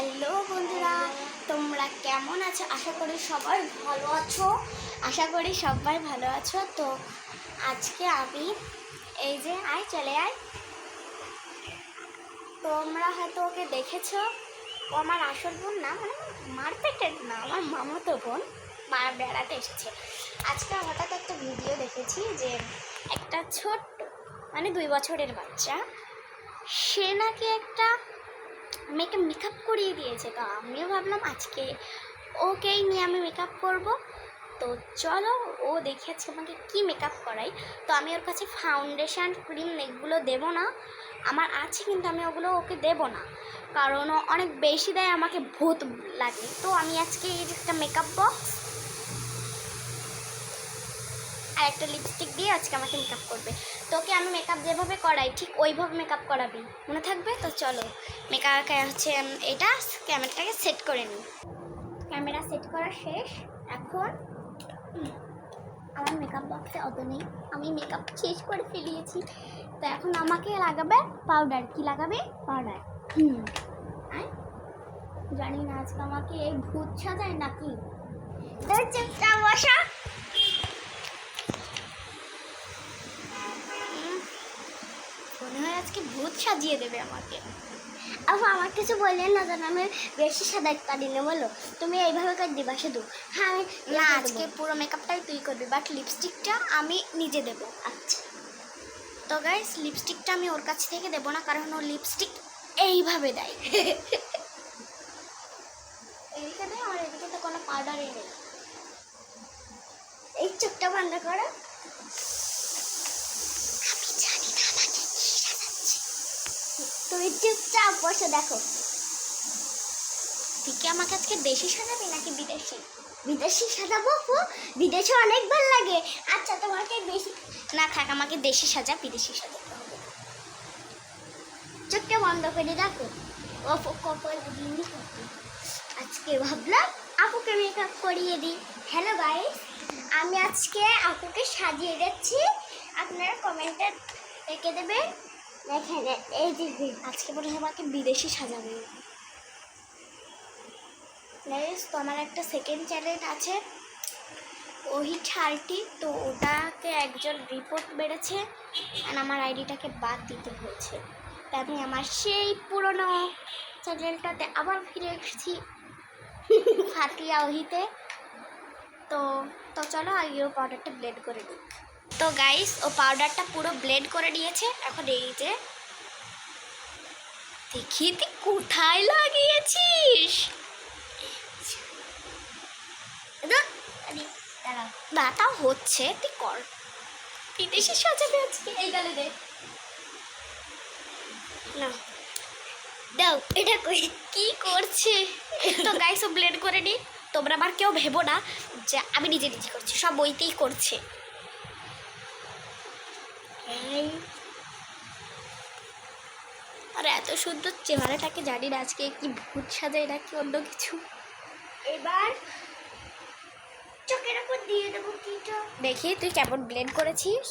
Hello বন্ধুরা, তোমরা কেমন আছো? আশা করি সবাই ভালো আছো। তো আজকে আমি এই যে চলে আয়, তোমরা হয়তো ওকে দেখেছো। ও আমার আসল বোন না, মানে মার পেটের না, আমার মামাতো বোন। মা বেড়াতে এসেছে। আজকে হঠাৎ একটা ভিডিও দেখেছি যে একটা ছোট্ট মানে 2 বছরের বাচ্চা, সে নাকি একটা মেয়েকে মেকআপ করিয়ে দিয়েছে। তো আমিও ভাবলাম আজকে ওকেই নিয়ে আমি মেকআপ করব। তো চলো, ও দেখিয়েছে আমাকে কি মেকআপ করাই। তো আমি ওর কাছে ফাউন্ডেশন ক্রিম এগুলো দেবো না, আমার আছে, কিন্তু আমি ওগুলো ওকে দেবো না, কারণ ও অনেক বেশি দেয়, আমাকে ভূত লাগে। তো আমি আজকে এই যে একটা মেকআপ বক্স আর একটা লিপস্টিক দিয়ে আজকে আমাকে মেকআপ করবে। তোকে আমি মেকআপ যেভাবে করাই ঠিক ওইভাবে মেকআপ করাবি, মনে থাকবে? তো চলো, মেকআপ হচ্ছে এটা, ক্যামেরাটাকে সেট করে নিই। ক্যামেরা সেট করা শেষ। এখন আমার মেকআপ বক্সে অত নেই, আমি মেকআপ শেষ করে ফেলিয়েছি। তো এখন আমাকে লাগাবে পাউডার। কি লাগাবে? পাউডার। জানি না আজকে আমাকে এই ভূত সাজায় নাকি। চুপচাপ বসা। মনে হয় আজকে ভূত সাজিয়ে দেবে আমাকে। আমার কিছু বললেন না, যেন আমি বেশি সাদাই পারি না। বলো তুমি এইভাবে করে দিবা শুধু? হ্যাঁ, আমি না, আজকে পুরো মেকআপটাই তুই করবি, বাট লিপস্টিকটা আমি নিজে দেবো। আচ্ছা, তো গাইস লিপস্টিকটা আমি ওর কাছ থেকে দেবো না, কারণ ও লিপস্টিক এইভাবে দেয়। এদিকে দেয়, আমার এদিকে তো কোনো পাউডারই নেই। এই চোখটা বন্ধ করো। তুমি চুপচাপ বসে দেখো। তুই কি আমাকে আজকে দেশি সাজাবি নাকি বিদেশি? বিদেশি সাজাবো, বিদেশে অনেক ভালো লাগে। আচ্ছা, তোমাকে বেশি না থাক, আমাকে দেশি সাজা, বিদেশি সাজাতে হবে। চোখটা বন্ধ করে দেখো। ও কপাল দিনই করতে। আজকে ভাবলাম আপুকে মেকআপ করিয়ে দিই। হ্যালো গাইস, আমি আজকে আপুকে সাজিয়ে দিচ্ছি। আপনারা কমেন্টে লিখে দেবেন। এখানে এই যে আজকে মনে হয় আমাকে বিদেশি সাজাবে। গাইস, তো আমার একটা সেকেন্ড চ্যানেল আছে, ওহি 30। তো ওটাকে একজন রিপোর্ট বেড়েছে, আর আমার আইডিটাকে বাদ দিতে হয়েছে। তো আমি আমার সেই পুরনো চ্যানেলটাতে আবার ফিরে এসেছি, ফাতিয়া ওহিতে। তো তো চলো আগে ও পাউডারটা ব্লেন্ড করে দিই। তো গাইস, ও পাউডারটা পুরো ব্লেন্ড করে নিয়েছে। এখন এই যে দেখি তুই কোথায় লাগিয়েছিস। তাও হচ্ছে, তুই কর। বিদেশি সাজাবে আজকে, এই গালে দে না, দাও এটা কি করছে। তো গাইস, ও ব্লেন্ড করে নি। তোমরা আবার কেউ ভেবো না যে আমি নিজে করছি, সব বইতেই করছে। আর এত সুন্দর চেহারাটাকে জানি না আজকে কি ভূত সাজায় নাকি অন্য কিছু। এবার চোখের উপর দিয়ে দেবো। দেখি তুই কেমন ব্লেন্ড করেছিস।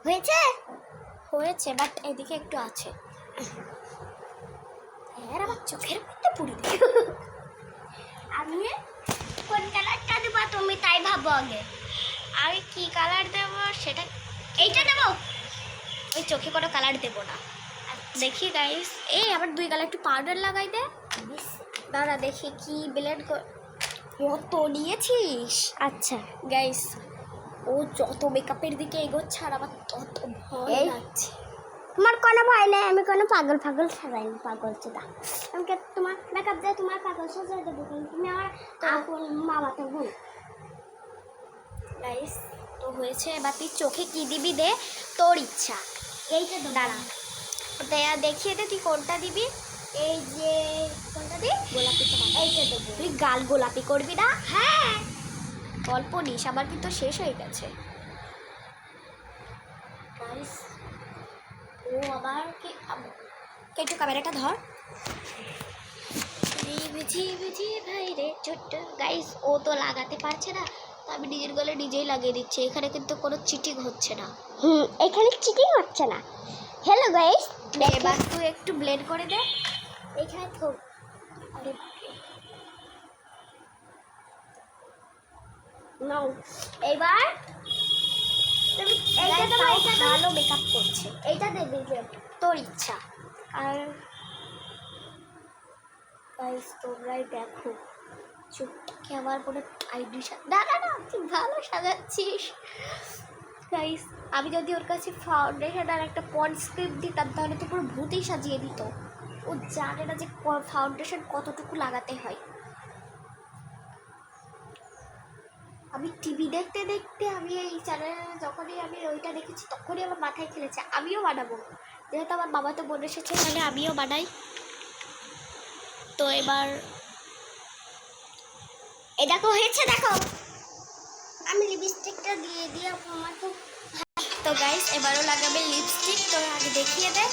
হয়েছে হয়েছে, বাট এদিকে একটু আছে। হ্যাঁ, আমার চোখের মধ্যে পুরি দে। আমি কোন কালারটা দেবো তুমি তাই ভাবো আগে। আমি কি কালার দেবো সেটা, এইটা দেবো। ওই চোখে কোনো কালার দেবো না। দেখি গাইস, এই আবার 2 কালার একটু পাউডার লাগাই দে। দাঁড়া দেখি কি ব্লেন্ড কত নিয়েছিস। আচ্ছা গাইস, ও যত মেকআপের দিকে এগোচ্ছে আর আমার তত ভয় লাগছে। তোমার কোনো ভয় নেই, আমি কোনো পাগল সাজাইনি। পাগল চোদা, আমাকে তোমার মেকআপ দিয়ে তোমার পাগল সাজাই দেবো, কিন্তু তুমি আমার আপন মামাতো বোন। গাইস, তো হয়েছে। এবার তুই চোখে কি দিবি দে, তোর ইচ্ছা। এইটা দাঁড়া, দেখিয়ে দে তুই কোনটা দিবি। এই যে কোনটা দিই, গোলাপি। এইটা দেবো। তুই গাল গোলাপি করবি না? হ্যাঁ, অল্প নিস, আবার কিন্তু শেষ হয়ে গেছে। ও আবার কি, একটু ক্যামেরাটা ধর। ভাই রে ছোট্ট। গাইস, ও তো লাগাতে পারছে না, তো আমি নিজের গলে নিজেই লাগিয়ে দিচ্ছি। এখানে কিন্তু কোনো চিটিং হচ্ছে না। এখানে চিটিং হচ্ছে না। হ্যালো গাইস, এবার তুই একটু ব্লেন্ড করে দে। এখানে থোক। আরে নাও এবার তুমি এইটা তো ভালো মেকআপ করছে, এইটা দেবে যে তোর ইচ্ছা। আর গাইস তোমরাই দেখো চুপটাকে আমার কোনো আইডি দাঁড়া না, তুই ভালো সাজাচ্ছিস গাইস। আমি যদি ওর কাছে ফাউন্ডেশন আর একটা পন্ডস ক্রিম দিতাম তাহলে তো পুরো ভূতেই সাজিয়ে দিত। ও জানে না যে ফাউন্ডেশন কতটুকু লাগাতে হয়। আমি টিভি দেখতে দেখতে আমি এই চ্যানেলে যখনই আমি ওইটা দেখেছি তখনই আমার মাথায় খেলেছে আমিও বানাবো, যেহেতু আমার বাবা তো বোন এসেছে তাহলে আমিও বানাই। তো এবার এ দেখো হয়েছে, দেখো আমি লিপস্টিকটা দিয়ে দিয়ে আমার খুব। তো গাইস এবারও লাগাবে লিপস্টিক, তো আগে দেখিয়ে দে।